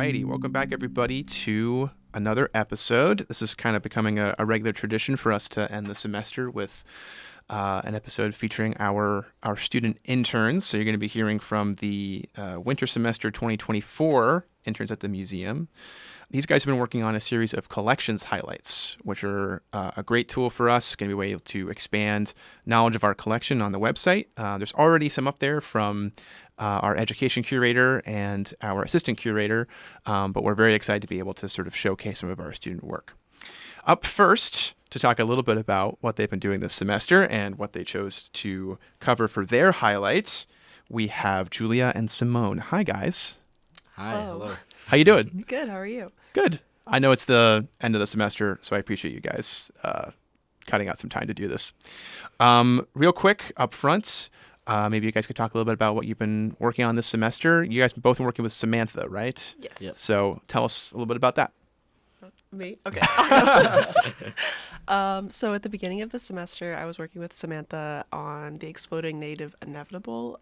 righty, welcome back everybody to another episode. This is kind of becoming a regular tradition for us to end the semester with an episode featuring our student interns. So you're going to be hearing from the winter semester 2024 interns at the museum. These guys have been working on a series of collections highlights, which are a great tool for us. Going to be a way to expand knowledge of our collection on the website. There's already some up there from our education curator and our assistant curator, but we're very excited to be able to sort of showcase some of our student work. Up first, to talk a little bit about what they've been doing this semester and what they chose to cover for their highlights, we have Julia and Simone. Hi, guys. Hi. Hello. How you doing? Good. How are you? Good. I know it's the end of the semester, so I appreciate you guys cutting out some time to do this. Real quick, up front, maybe you guys could talk a little bit about what you've been working on this semester. You guys have both been working with Samantha, right? Yes. Yep. So tell us a little bit about that. Me? Okay. So at the beginning of the semester, I was working with Samantha on the Exploding Native Inevitable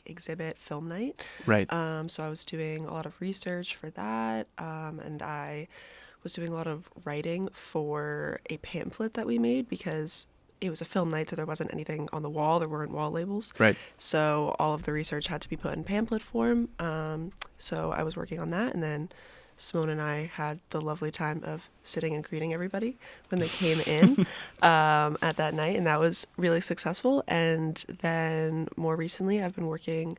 exhibit film night. Right. So I was doing a lot of research for that, and I was doing a lot of writing for a pamphlet that we made because it was a film night, so there wasn't anything on the wall. There weren't wall labels. Right. So all of the research had to be put in pamphlet form. So I was working on that, and then Simone and I had the lovely time of sitting and greeting everybody when they came in at that night, and that was really successful. And then more recently, I've been working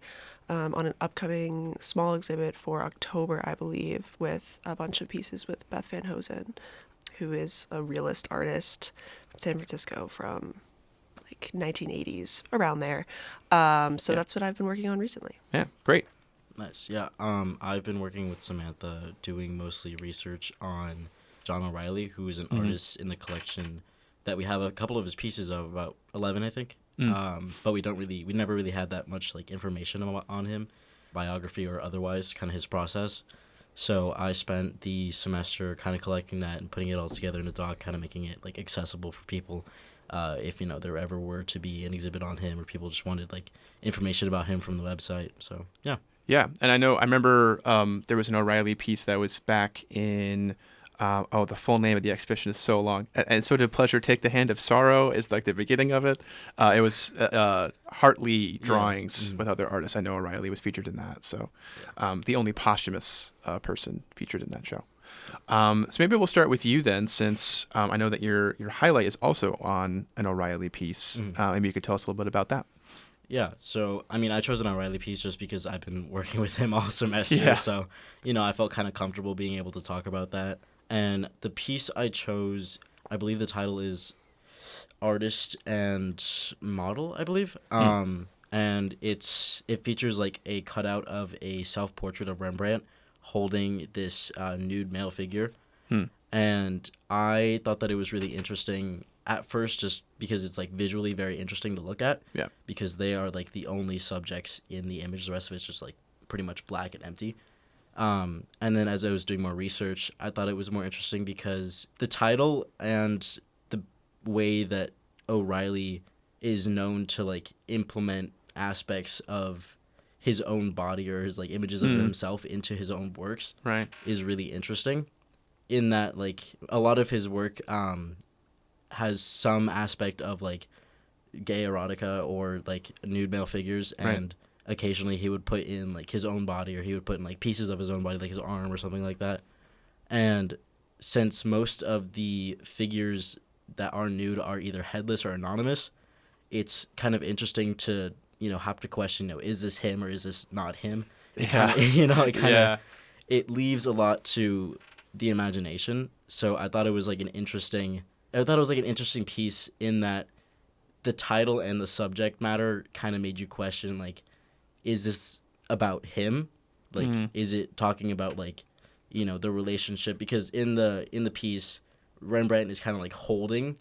on an upcoming small exhibit for October, I believe, with a bunch of pieces with Beth Van Hosen, who is a realist artist from San Francisco from like 1980s, around there. So that's what I've been working on recently. Yeah, great. Nice. Yeah. I've been working with Samantha doing mostly research on John O'Reilly, who is an artist in the collection that we have a couple of his pieces of, about 11, I think. But we never really had that much like information on him, biography or otherwise, kind of his process. So I spent the semester kind of collecting that and putting it all together in a doc, kind of making it like accessible for people. If there ever were to be an exhibit on him, or people just wanted like information about him from the website. So yeah. Yeah, and I remember there was an O'Reilly piece that was back in, the full name of the exhibition is so long. And So Did Pleasure Take the Hand of Sorrow is like the beginning of it. It was Hartley drawings with other artists. I know O'Reilly was featured in that. So the only posthumous person featured in that show. So maybe we'll start with you then, since I know that your highlight is also on an O'Reilly piece. Maybe you could tell us a little bit about that. Yeah, so, I chose an O'Reilly piece just because I've been working with him all semester, so, I felt kind of comfortable being able to talk about that. And the piece I chose, I believe the title is Artist and Model, I believe. And it features, like, a cutout of a self-portrait of Rembrandt holding this nude male figure. And I thought that it was really interesting at first, just because it's like visually very interesting to look at. Yeah. Because they are like the only subjects in the image. The rest of it's just like pretty much black and empty. And then as I was doing more research, I thought it was more interesting because the title and the way that O'Reilly is known to like implement aspects of his own body or his like images of himself into his own works is really interesting. In that like a lot of his work has some aspect of like gay erotica or like nude male figures, and occasionally he would put in like his own body, or he would put in like pieces of his own body, like his arm or something like that. And since most of the figures that are nude are either headless or anonymous, it's kind of interesting to have to question, is this him or is this not him? It leaves a lot to the imagination. So I thought it was like an interesting piece in that the title and the subject matter kind of made you question, like, is this about him? Like, is it talking about like, the relationship? Because in the piece, Rembrandt is kind of like holding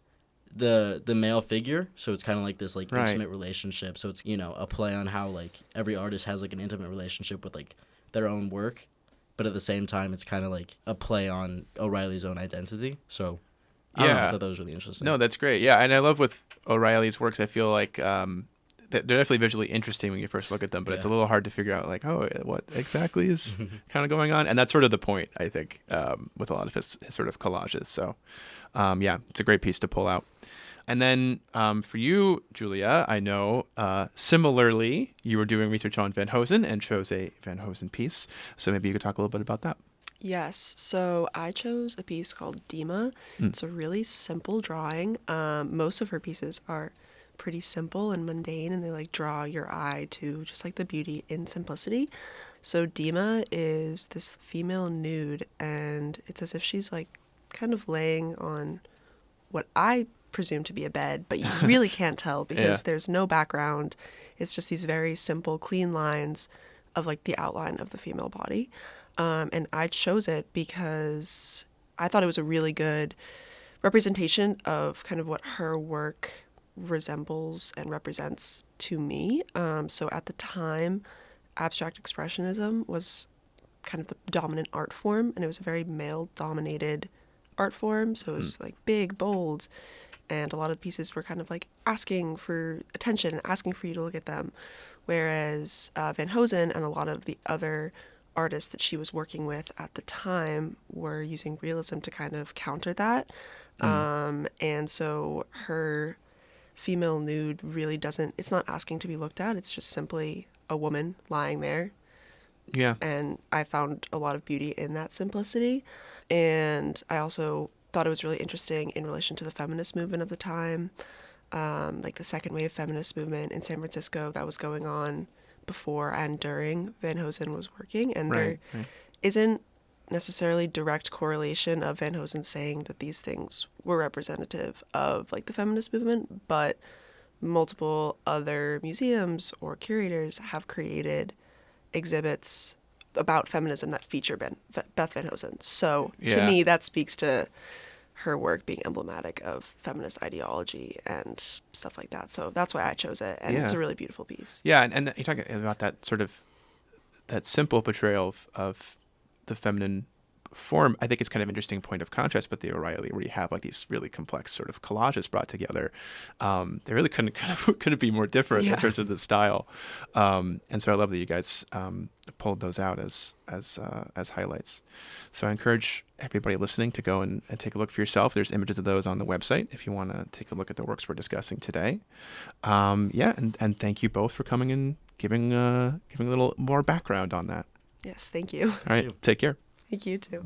the male figure, so it's kind of like this like intimate relationship. So it's a play on how like every artist has like an intimate relationship with like their own work, but at the same time it's kind of like a play on O'Reilly's own identity. So I thought that was really interesting. No, that's great. Yeah, and I love with O'Reilly's works, I feel like they're definitely visually interesting when you first look at them, but it's a little hard to figure out like, oh, what exactly is kind of going on. And that's sort of the point, I think, with a lot of his sort of collages. So yeah, it's a great piece to pull out. And then for you, Julia, I know similarly, you were doing research on Van Hosen and chose a Van Hosen piece. So maybe you could talk a little bit about that. Yes, so I chose a piece called Dima. It's a really simple drawing. Most of her pieces are pretty simple and mundane, and they like draw your eye to just like the beauty in simplicity. So Dima is this female nude, and it's as if she's like kind of laying on what I presume to be a bed, but you really can't tell because there's no background. It's just these very simple, clean lines of like the outline of the female body. And I chose it because I thought it was a really good representation of kind of what her work resembles and represents to me. So at the time, abstract expressionism was kind of the dominant art form, and it was a very male-dominated art form. So it was like big, bold, and a lot of the pieces were kind of like asking for attention and asking for you to look at them. Whereas Van Hosen and a lot of the other artists that she was working with at the time were using realism to kind of counter that. And so her female nude really it's not asking to be looked at. It's just simply a woman lying there. Yeah. And I found a lot of beauty in that simplicity. And I also thought it was really interesting in relation to the feminist movement of the time, like the second wave feminist movement in San Francisco that was going on before and during Van Hosen was working. And there isn't necessarily direct correlation of Van Hosen saying that these things were representative of like the feminist movement, but multiple other museums or curators have created exhibits about feminism that feature Beth Van Hosen. So to me, that speaks to her work being emblematic of feminist ideology and stuff like that. So that's why I chose it, and it's a really beautiful piece. Yeah, and you're talking about that sort of that simple portrayal of the feminine form. I think it's kind of an interesting point of contrast with the O'Reilly, where you have like these really complex sort of collages brought together. They really couldn't be more different in terms of the style. And so I love that you guys pulled those out as highlights. So I encourage everybody listening to go and take a look for yourself. There's images of those on the website if you want to take a look at the works we're discussing today. And thank you both for coming and giving a little more background on that. Yes, thank you. All right, take care. Thank you too.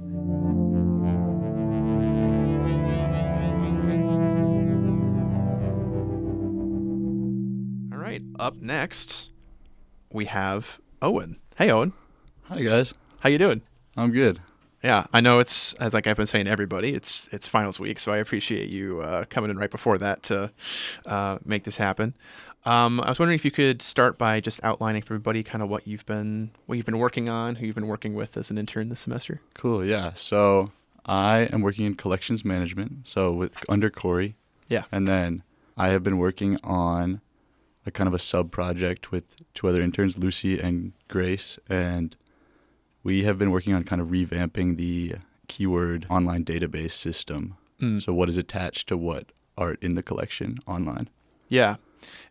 All right, up next we have Owen. Hey, Owen. Hi, guys. How you doing? I'm good. Yeah, I know it's, as like I've been saying to everybody, it's finals week, so I appreciate you coming in right before that to make this happen. I was wondering if you could start by just outlining for everybody kind of what you've been working on, who you've been working with as an intern this semester. Cool, yeah. So I am working in collections management, so under Corey. Yeah. And then I have been working on a kind of a sub-project with two other interns, Lucy and Grace, and we have been working on kind of revamping the keyword online database system. So what is attached to what art in the collection online. Yeah.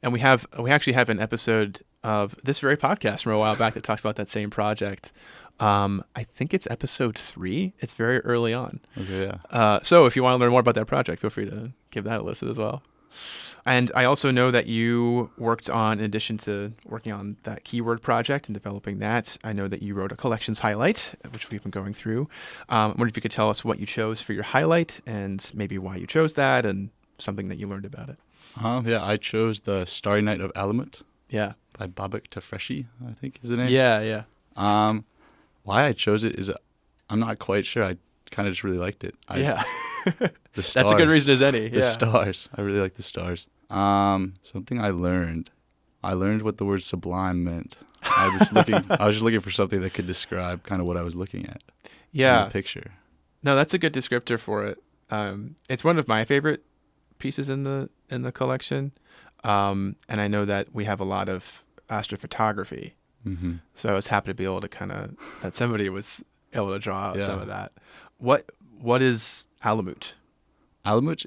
And we actually have an episode of this very podcast from a while back that talks about that same project. I think it's episode 3. It's very early on. Okay, yeah. So if you want to learn more about that project, feel free to give that a listen as well. And I also know that you worked on, in addition to working on that keyword project and developing that, I know that you wrote a collections highlight, which we've been going through. I wonder if you could tell us what you chose for your highlight and maybe why you chose that and something that you learned about it. Yeah, I chose the Starry Night of Alamut. Yeah. By Babak Tafreshi, I think is the name. Yeah. Why I chose it is I'm not quite sure. I kind of just really liked it. The stars. That's a good reason as any. The stars. I really like the stars. Something I learned what the word sublime meant. I was just looking for something that could describe kind of what I was looking at. Yeah. In the picture. No, that's a good descriptor for it. It's one of my favorite pieces in the collection. And I know that we have a lot of astrophotography. Mm-hmm. So I was happy to be able to that somebody was able to draw out some of that. What is Alamut? Alamut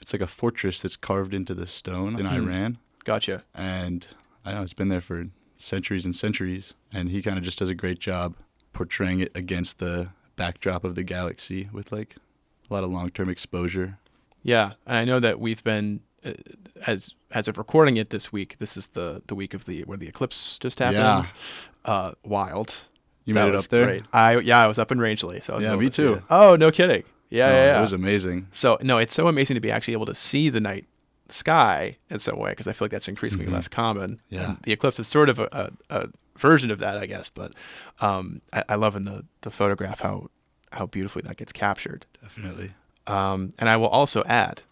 it's like a fortress that's carved into the stone in Iran. Gotcha. And I know it's been there for centuries and centuries, and he kind of just does a great job portraying it against the backdrop of the galaxy with like a lot of long-term exposure. Yeah, and I know that we've been as of recording it this week. This is the week of where the eclipse just happened. Yeah. Wild. You That made it was up there? Great. I was up in Rangeley, so I was Yeah, able me to see too. it. Oh, no kidding. Yeah. It was amazing. So no, it's so amazing to be actually able to see the night sky in some way, because I feel like that's increasingly less common. Yeah. And the eclipse is sort of a version of that, I guess. But I love in the photograph how beautifully that gets captured. Definitely. And I will also add,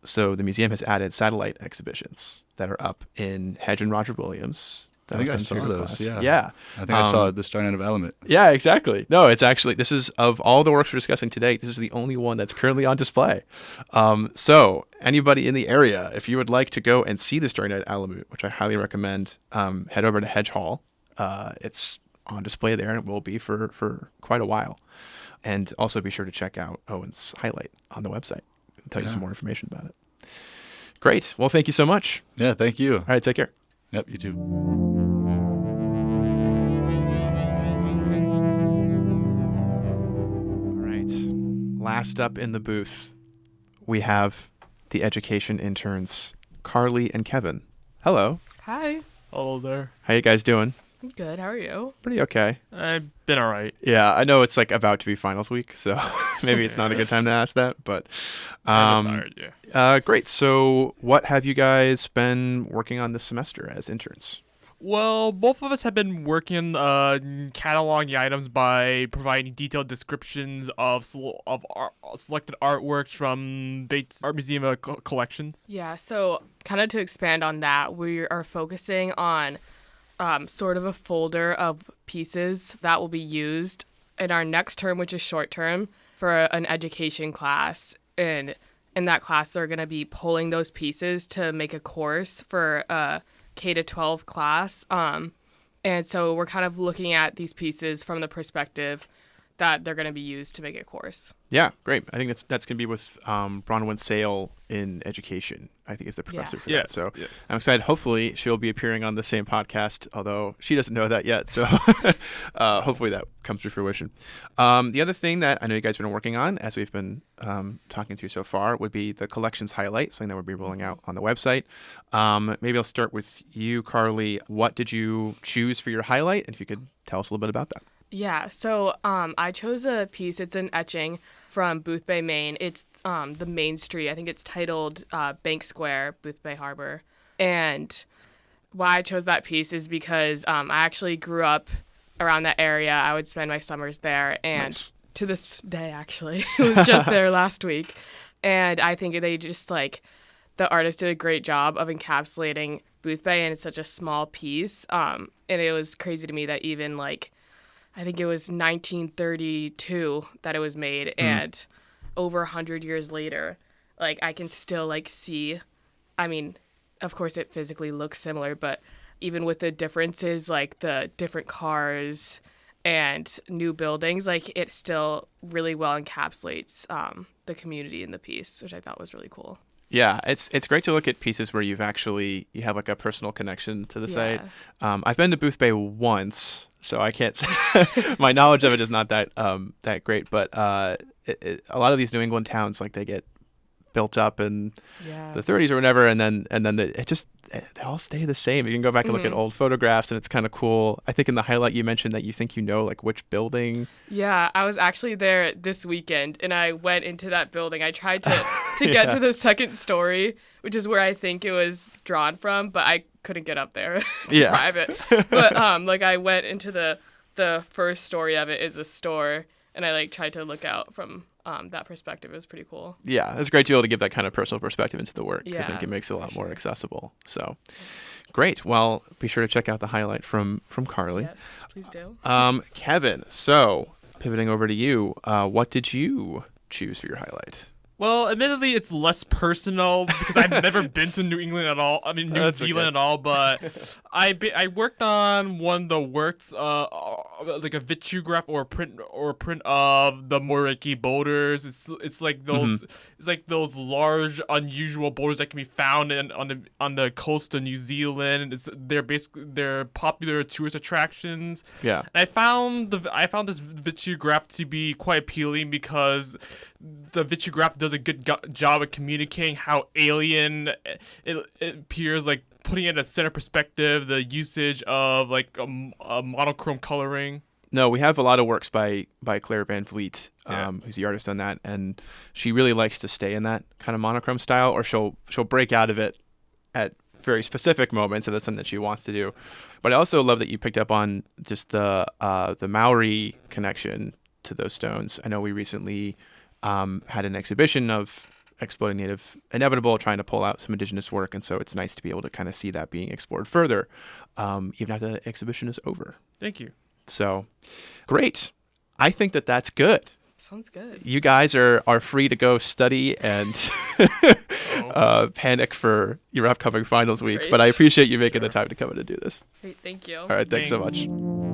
so the museum has added satellite exhibitions that are up in Hedge and Roger Williams. I think I saw those. Class. Yeah. I think I saw the Star Night of Element. Yeah, exactly. No, it's actually, this is, of all the works we're discussing today, this is the only one that's currently on display. So anybody in the area, if you would like to go and see the Starry Night Alamut, which I highly recommend, head over to Hedge Hall. It's on display there, and it will be for quite a while. And also be sure to check out Owen's highlight on the website. I'll tell you some more information about it. Great. Well, thank you so much. Yeah, thank you. All right, take care. Yep, you too. All right. Last up in the booth, we have the education interns, Carley and Kevin. Hello. Hi. Hello there. How you guys doing? I'm good. How are you? Pretty okay. I've been all right. Yeah, I know it's like about to be finals week, so maybe it's not a good time to ask that, but I'm tired, yeah. great. So what have you guys been working on this semester as interns? Well, both of us have been working cataloging items by providing detailed descriptions of selected artworks from Bates Art Museum collections. Yeah, so kind of to expand on that, we are focusing on sort of a folder of pieces that will be used in our next term, which is short term, for an education class. And in that class, they're going to be pulling those pieces to make a course for a K-12 class. And so we're kind of looking at these pieces from the perspective that they're going to be used to make a course. Yeah, great. I think that's going to be with Bronwyn Sale in education, I think is the professor for that. So I'm excited. Hopefully she'll be appearing on the same podcast, although she doesn't know that yet. So hopefully that comes to fruition. The other thing that I know you guys have been working on, as we've been talking through so far, would be the collections highlight, something that we'll be rolling out on the website. Maybe I'll start with you, Carley. What did you choose for your highlight? And if you could tell us a little bit about that. Yeah, so I chose a piece. It's an etching from Boothbay, Maine. It's the Main Street. I think it's titled Bank Square, Boothbay Harbor. And why I chose that piece is because I actually grew up around that area. I would spend my summers there. And to this day, actually, it was just there last week. And I think they just, like, the artist did a great job of encapsulating Boothbay, and it's such a small piece. And it was crazy to me that even, like, I think it was 1932 that it was made, and over 100 years later, like, I can still, like, see, I mean, of course it physically looks similar, but even with the differences, like the different cars and new buildings, like, it still really well encapsulates the community in the piece, which I thought was really cool. Yeah, it's great to look at pieces where you have like a personal connection to the site. I've been to Boothbay once, so I can't say my knowledge of it is not that great. But a lot of these New England towns, like, they get built up in the 30s or whatever, and then they all stay the same. You can go back and look at old photographs, and it's kind of cool. I think in the highlight you mentioned that you think you know, like, which building. Yeah, I was actually there this weekend, and I went into that building. I tried to get to the second story, which is where I think it was drawn from, but I couldn't get up there. It's private. But like, I went into the first story of it is a store, and I, like, tried to look out from that perspective. It was pretty cool. Yeah, it's great to be able to give that kind of personal perspective into the work. Yeah, I think it makes it a lot more accessible. So great. Well, be sure to check out the highlight from Carley. Yes, please do. Kevin, so pivoting over to you, what did you choose for your highlight? Well, admittedly, it's less personal because I've never been to New England at all. I mean, New That's Zealand okay. at all. But I worked on one of the works, like a vitrograph or a print of the Moriki boulders. It's like those it's like those large, unusual boulders that can be found on the coast of New Zealand. They're popular tourist attractions. Yeah. And I found this vitrograph to be quite appealing because the vitrograph does a good job of communicating how alien it appears, like putting it in a center perspective, the usage of like a monochrome coloring. No, we have a lot of works by Claire Van Vliet, who's the artist on that, and she really likes to stay in that kind of monochrome style, or she'll break out of it at very specific moments, and that's something that she wants to do. But I also love that you picked up on just the Maori connection to those stones. I know we recently had an exhibition of Exploding Native Inevitable, trying to pull out some indigenous work, and so it's nice to be able to kind of see that being explored further, even after the exhibition is over. Thank you. So, great. I think that's good. Sounds good. You guys are free to go study and panic for your upcoming finals week, Great. but I appreciate you making the time to come in and do this. Great, thank you. All right, thanks so Thanks. much.